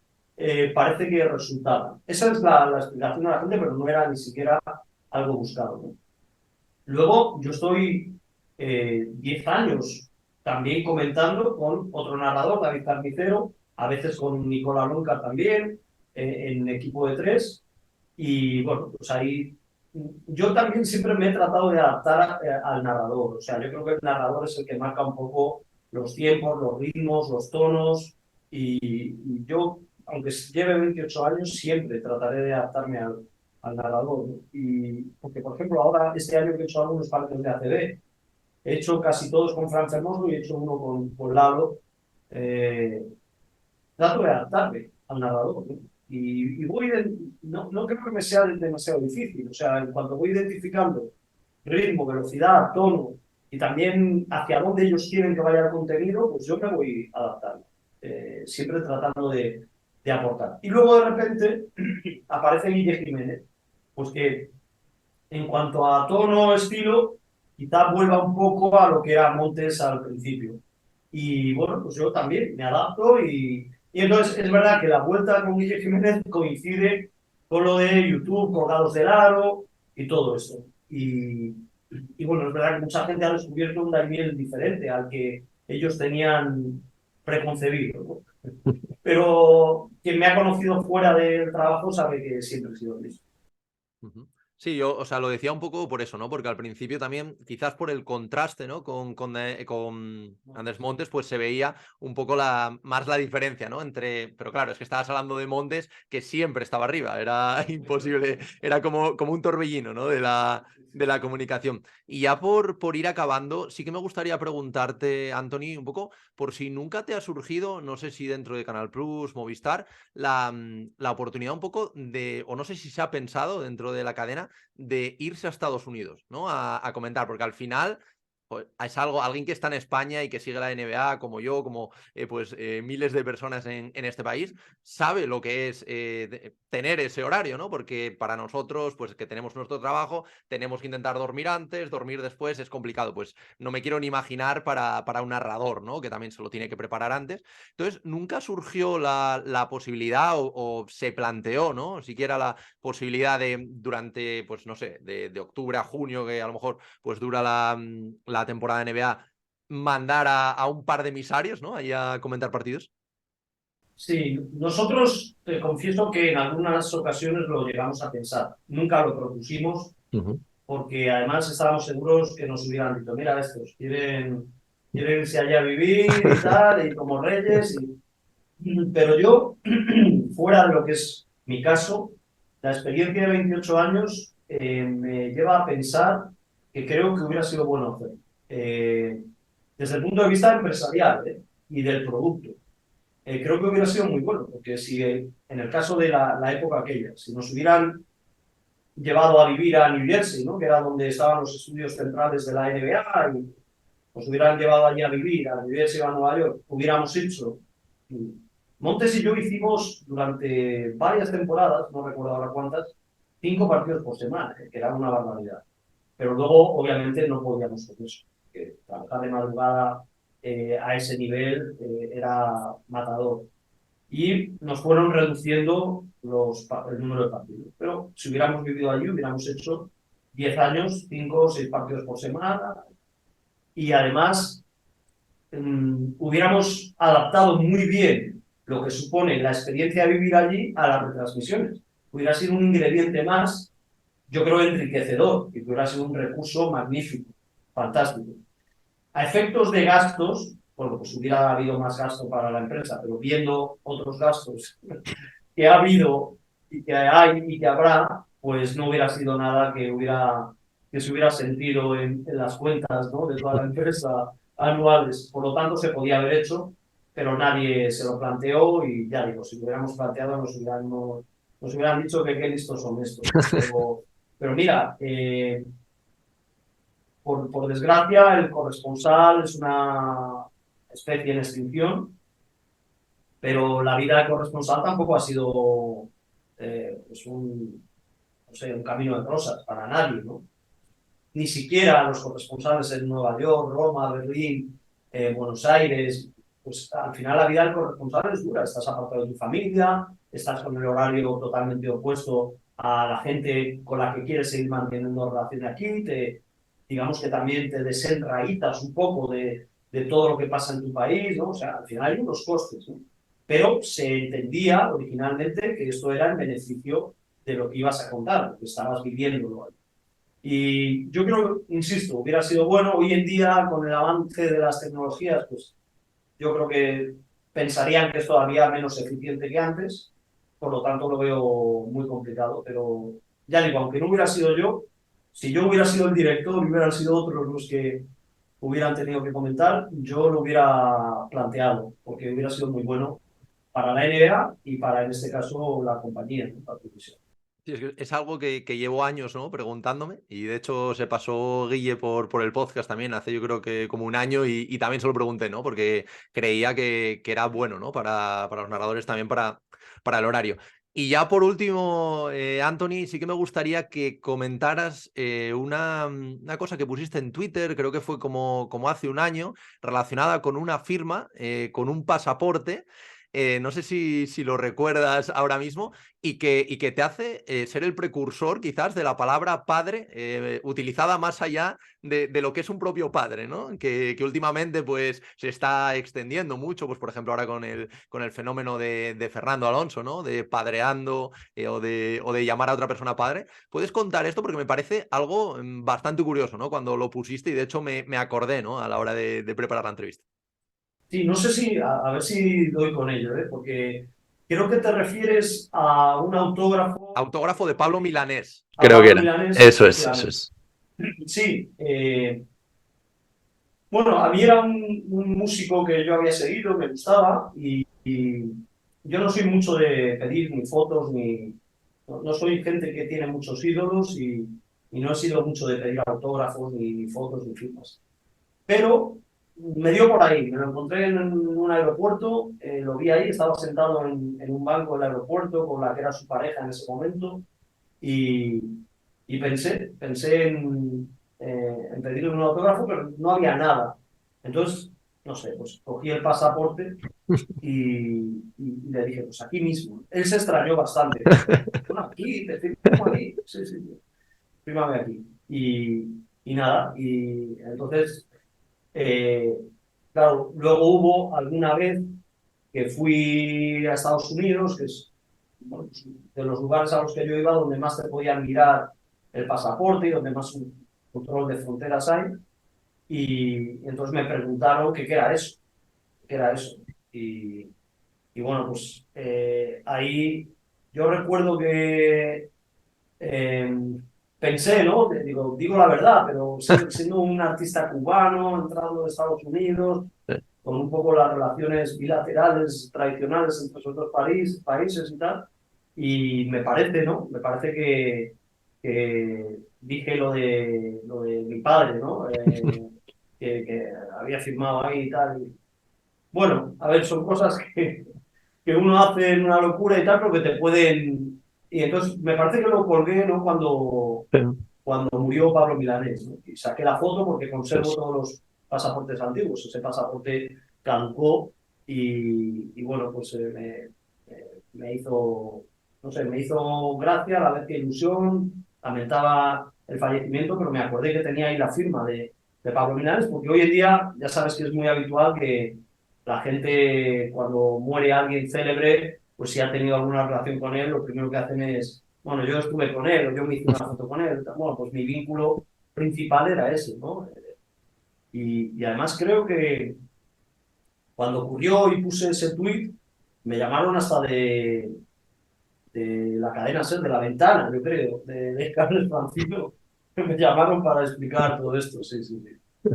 parece que resultaba. Esa es la explicación de la gente, pero no era ni siquiera algo buscado, ¿no? Luego, yo estoy 10 años también comentando con otro narrador, David Carnicero, a veces con Nicola Lonca también, en equipo de tres. Y bueno, pues ahí yo también siempre me he tratado de adaptar al narrador. O sea, yo creo que el narrador es el que marca un poco los tiempos, los ritmos, los tonos. Y yo, aunque lleve 28 años, siempre trataré de adaptarme al narrador, ¿no? Y porque, por ejemplo, ahora, este año que he hecho algunos partidos de ACB, he hecho casi todos con Fran Fermoso y he hecho uno con Lalo. Eh, Trato de adaptarme al narrador, ¿no? Y voy no creo que me sea demasiado difícil. O sea, en cuanto voy identificando ritmo, velocidad, tono y también hacia dónde ellos quieren que vaya el contenido, pues yo me voy adaptando. Siempre tratando de aportar. Y luego de repente aparece Guille Jiménez, pues que en cuanto a tono, estilo, quizá vuelva un poco a lo que era Montes al principio. Y bueno, pues yo también me adapto y entonces es verdad que la vuelta con Guille Jiménez coincide con lo de YouTube, Colgados del Aro y todo eso. Y bueno, es verdad que mucha gente ha descubierto un Daimiel diferente al que ellos tenían preconcebido, ¿no? Pero quien me ha conocido fuera del trabajo sabe que siempre he sido el mismo.
Ujú. Sí, yo, o sea, lo decía un poco por eso, ¿no? Porque al principio también, quizás por el contraste, ¿no? Con Andrés Montes, pues se veía un poco más la diferencia, ¿no? Pero claro, es que estabas hablando de Montes que siempre estaba arriba, era imposible, era como un torbellino, ¿no? De la comunicación. Y ya por ir acabando, sí que me gustaría preguntarte, Anthony, un poco, por si nunca te ha surgido, no sé si dentro de Canal Plus, Movistar, la oportunidad un poco de, o no sé si se ha pensado dentro de la cadena, de irse a Estados Unidos, ¿no? A comentar, porque al final pues, es alguien que está en España y que sigue la NBA como yo, como miles de personas en este país, sabe lo que es tener ese horario, ¿no? Porque para nosotros, pues que tenemos nuestro trabajo, tenemos que intentar dormir antes, dormir después es complicado. Pues no me quiero ni imaginar para un narrador, ¿no? Que también se lo tiene que preparar antes. Entonces, nunca surgió la posibilidad o se planteó, ¿no? Siquiera la posibilidad de durante, pues no sé, de octubre a junio, que a lo mejor pues dura la temporada de NBA, mandar a un par de emisarios, ¿no? Ahí a comentar partidos.
Sí, nosotros te confieso que en algunas ocasiones lo llegamos a pensar. Nunca lo propusimos
Ujú.
porque además estábamos seguros que nos hubieran dicho, mira, estos quieren irse allá a vivir y tal, y como reyes. Pero yo, fuera de lo que es mi caso, la experiencia de 28 años me lleva a pensar que creo que hubiera sido bueno hacer. Eh, Desde el punto de vista empresarial, y del producto. Creo que hubiera sido muy bueno, porque si en el caso de la época aquella, si nos hubieran llevado a vivir a New Jersey, ¿no? Que era donde estaban los estudios centrales de la NBA, y nos hubieran llevado allí a vivir, a New Jersey o a Nueva York, hubiéramos hecho. Montes y yo hicimos durante varias temporadas, no recuerdo ahora cuántas, 5 partidos por semana, que era una barbaridad. Pero luego, obviamente, no podíamos hacer eso, porque trabajar de madrugada a ese nivel era matador y nos fueron reduciendo el número de partidos. Pero si hubiéramos vivido allí, hubiéramos hecho 10 años, 5 o 6 partidos por semana y además hubiéramos adaptado muy bien lo que supone la experiencia de vivir allí a las retransmisiones. Hubiera sido un ingrediente más, yo creo, enriquecedor, y hubiera sido un recurso magnífico, fantástico. A efectos de gastos, bueno, pues hubiera habido más gasto para la empresa, pero viendo otros gastos que ha habido y que hay y que habrá, pues no hubiera sido nada que se hubiera sentido en las cuentas, ¿no?, de toda la empresa anuales. Por lo tanto, se podía haber hecho, pero nadie se lo planteó y ya digo, si lo hubiéramos planteado nos hubieran dicho que qué listos son estos, ¿no? Pero mira, por desgracia, el corresponsal es una especie en extinción, pero la vida de corresponsal tampoco ha sido pues no sé, un camino de rosas para nadie, ¿no? Ni siquiera los corresponsales en Nueva York, Roma, Berlín, Buenos Aires, pues al final la vida del corresponsal es dura. Estás apartado de tu familia, estás con el horario totalmente opuesto a la gente con la que quieres seguir manteniendo relación aquí, digamos que también te desenraízas un poco de todo lo que pasa en tu país, ¿no? O sea, al final hay unos costes, ¿no? Pero se entendía originalmente que esto era en beneficio de lo que ibas a contar, lo que estabas viviendo. Y yo creo, insisto, hubiera sido bueno. Hoy en día, con el avance de las tecnologías, pues yo creo que pensarían que es todavía menos eficiente que antes, por lo tanto lo veo muy complicado, pero ya digo, aunque no hubiera sido yo, si yo hubiera sido el director y hubieran sido otros los que hubieran tenido que comentar, yo lo hubiera planteado, porque hubiera sido muy bueno para la NBA y para, en este caso, la compañía, ¿no?, la televisión.
Sí, es que es algo que llevo años, ¿no?, preguntándome, y de hecho se pasó Guille por el podcast también hace, yo creo que como un año, y también se lo pregunté, ¿no?, porque creía que era bueno, ¿no?, para los narradores también, para el horario. Y ya por último, Anthony, sí que me gustaría que comentaras una cosa que pusiste en Twitter, creo que fue como hace un año, relacionada con una firma, con un pasaporte. No sé si lo recuerdas ahora mismo, y que te hace ser el precursor quizás de la palabra padre, utilizada más allá de lo que es un propio padre, ¿no? Que últimamente pues se está extendiendo mucho, pues por ejemplo ahora con el fenómeno de Fernando Alonso, ¿no?, de padreando, o de llamar a otra persona padre. ¿Puedes contar esto? Porque me parece algo bastante curioso, ¿no?, cuando lo pusiste, y de hecho me acordé, ¿no?, a la hora de preparar la entrevista.
Sí, no sé si, a ver si doy con ello, ¿eh? Porque creo que te refieres a un autógrafo
Autógrafo de Pablo Milanés,
a
creo que
Pablo
era.
Milanés,
Eso es, eso
efectivamente.
es.
Sí, bueno, a mí era un músico que yo había seguido, me gustaba, y yo no soy mucho de pedir ni fotos, no soy gente que tiene muchos ídolos, y no he sido mucho de pedir autógrafos, ni fotos, ni firmas. Pero me dio por ahí, me lo encontré en un aeropuerto, lo vi ahí, estaba sentado en un banco del aeropuerto con la que era su pareja en ese momento, y, y pensé en pedirle un autógrafo, pero no había nada. Entonces, no sé, pues cogí el pasaporte y le dije, pues aquí mismo. Él se extrañó bastante, dijo, bueno, aquí, te firmo aquí, sí, sí, sí, fírmame aquí. Y nada, y entonces eh, claro, luego hubo alguna vez que fui a Estados Unidos, que es, bueno, pues, de los lugares a los que yo iba donde más te podían mirar el pasaporte y donde más control de fronteras hay. Y entonces me preguntaron que qué era eso, qué era eso. Y, y bueno, pues ahí yo recuerdo que eh, pensé, ¿no? Digo la verdad, pero siendo un artista cubano, entrando de Estados Unidos, con un poco las relaciones bilaterales tradicionales entre esos dos países y tal. Y me parece, ¿no? Me parece que dije lo de mi padre, ¿no? Que había firmado ahí y tal. Bueno, a ver, son cosas que uno hace en una locura y tal, pero que te pueden... Y entonces me parece que lo colgué, ¿no?,
Sí,
cuando murió Pablo Milanés, ¿no? Y saqué la foto porque
sí,
conservo todos los pasaportes antiguos. Ese pasaporte caducó y bueno, pues me hizo, no sé, me hizo gracia, a la vez que ilusión, lamentaba el fallecimiento, pero me acordé que tenía ahí la firma de Pablo Milanés, porque hoy en día ya sabes que es muy habitual que la gente cuando muere alguien célebre, pues si ha tenido alguna relación con él, lo primero que hacen es, bueno, yo estuve con él, o yo me hice una foto con él. Bueno, pues mi vínculo principal era ese, ¿no? Y además creo que cuando ocurrió y puse ese tweet, me llamaron hasta de la cadena SER, de La Ventana, yo creo, de Carles Francino, que me llamaron para explicar todo esto, sí, sí, sí.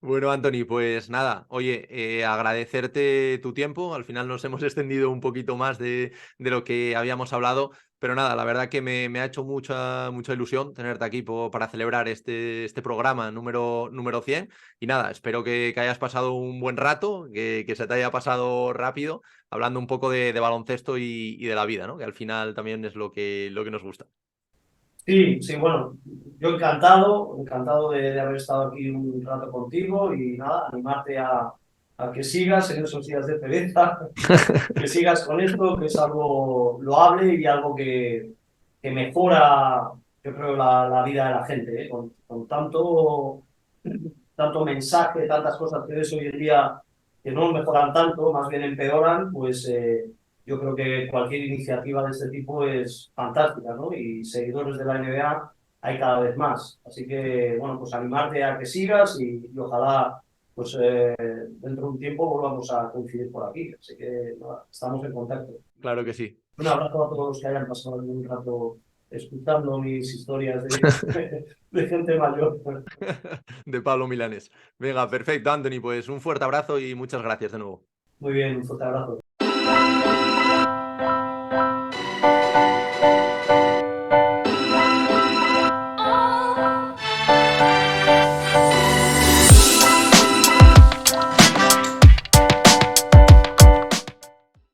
Bueno, Anthony, pues nada, oye, agradecerte tu tiempo. Al final nos hemos extendido un poquito más de lo que habíamos hablado, pero nada, la verdad que me ha hecho mucha ilusión tenerte aquí para celebrar este programa número 100. Y nada, espero que hayas pasado un buen rato, que se te haya pasado rápido, hablando un poco de baloncesto y de la vida, ¿no? Que al final también es lo que nos gusta.
Sí, sí, bueno, yo encantado de haber estado aquí un rato contigo y nada, animarte a que sigas en esos días de pereza, que sigas con esto, que es algo loable y algo que mejora, yo creo, la vida de la gente, ¿eh? Con tanto mensaje, tantas cosas que ves hoy en día que no mejoran tanto, más bien empeoran, pues yo creo que cualquier iniciativa de este tipo es fantástica, ¿no? Y seguidores de la NBA hay cada vez más. Así que, bueno, pues animarte a que sigas y ojalá, pues dentro de un tiempo volvamos a coincidir por aquí. Así que, nada, estamos en contacto.
Claro que sí.
Un abrazo a todos los que hayan pasado algún rato escuchando mis historias de gente mayor.
De Pablo Milanés. Venga, perfecto, Anthony, pues un fuerte abrazo y muchas gracias de nuevo.
Muy bien, un fuerte abrazo.